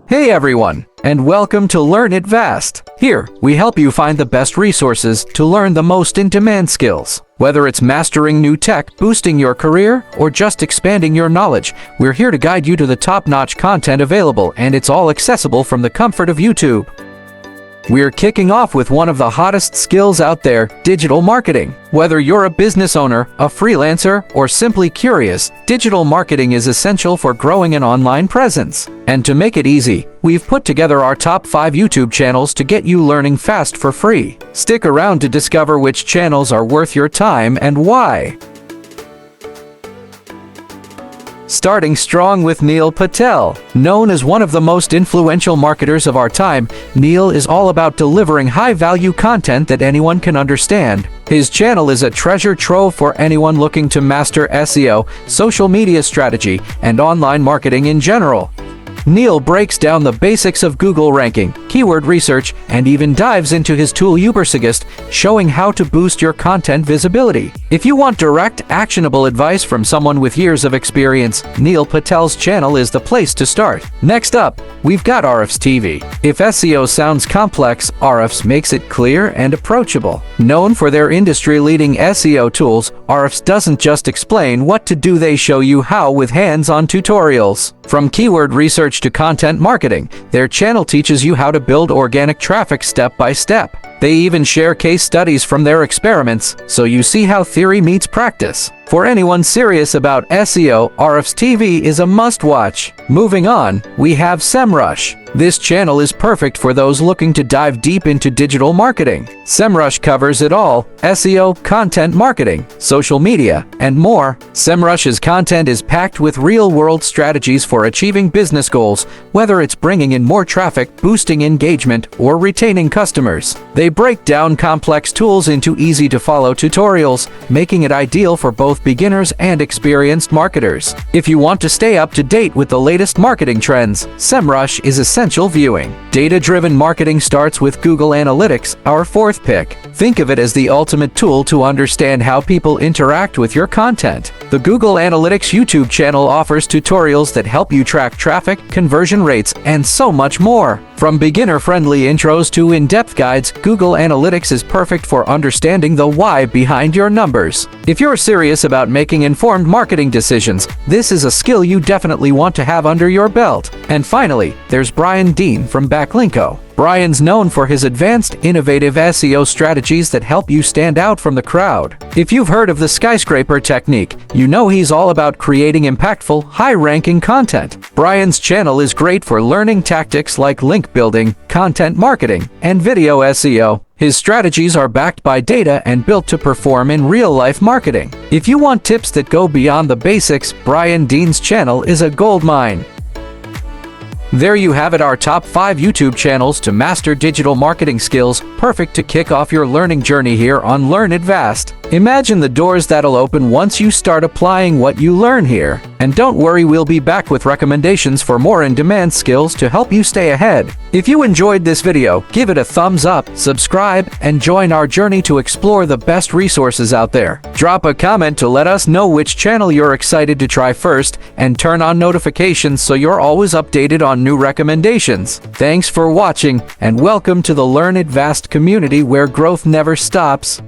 Hey everyone, and welcome to Learn It Vast. Here, we help you find the best resources to learn the most in-demand skills. Whether it's mastering new tech, boosting your career, or just expanding your knowledge, we're here to guide you to the top-notch content available, and it's all accessible from the comfort of YouTube. We're kicking off with one of the hottest skills out there, digital marketing. Whether you're a business owner, a freelancer, or simply curious, digital marketing is essential for growing an online presence. And to make it easy, we've put together our top 5 YouTube channels to get you learning fast for free. Stick around to discover which channels are worth your time and why. Starting strong with Neil Patel. Known as one of the most influential marketers of our time, Neil is all about delivering high-value content that anyone can understand. His channel is a treasure trove for anyone looking to master SEO, social media strategy, and online marketing in general. Neil breaks down the basics of Google ranking, keyword research, and even dives into his tool Ubersuggest, showing how to boost your content visibility. If you want direct, actionable advice from someone with years of experience, Neil Patel's channel is the place to start. Next up, we've got RF's TV. If SEO sounds complex, RF's makes it clear and approachable. Known for their industry-leading SEO tools, RF's doesn't just explain what to do, they show you how with hands-on tutorials. From keyword research to content marketing, their channel teaches you how to build organic traffic step by step. They even share case studies from their experiments, so you see how theory meets practice. For anyone serious about SEO, RF's TV is a must-watch. Moving on, we have SEMrush. This channel is perfect for those looking to dive deep into digital marketing. SEMrush covers it all: SEO, content marketing, social media, and more. SEMrush's content is packed with real-world strategies for achieving business goals, whether it's bringing in more traffic, boosting engagement, or retaining customers. They break down complex tools into easy-to-follow tutorials, making it ideal for both beginners and experienced marketers. If you want to stay up to date with the latest marketing trends, SEMrush is essential viewing. Data-driven marketing starts with Google Analytics, our 4th pick. Think of it as the ultimate tool to understand how people interact with your content. The Google Analytics YouTube channel offers tutorials that help you track traffic, conversion rates, and so much more. From beginner-friendly intros to in-depth guides, Google Analytics is perfect for understanding the why behind your numbers. If you're serious about making informed marketing decisions, this is a skill you definitely want to have under your belt. And finally, there's Brian Dean from Backlinko. Brian's known for his advanced, innovative SEO strategies that help you stand out from the crowd. If you've heard of the skyscraper technique, you know he's all about creating impactful, high-ranking content. Brian's channel is great for learning tactics like link building, content marketing, and video SEO. His strategies are backed by data and built to perform in real-life marketing. If you want tips that go beyond the basics, Brian Dean's channel is a goldmine. There you have it, our top 5 YouTube channels to master digital marketing skills, perfect to kick off your learning journey here on Learn It Vast. Imagine the doors that'll open once you start applying what you learn here. And don't worry, we'll be back with recommendations for more in-demand skills to help you stay ahead. If you enjoyed this video, give it a thumbs up, subscribe, and join our journey to explore the best resources out there. Drop a comment to let us know which channel you're excited to try first, and turn on notifications so you're always updated on new recommendations. Thanks for watching, and welcome to the Learn It Vast community where growth never stops.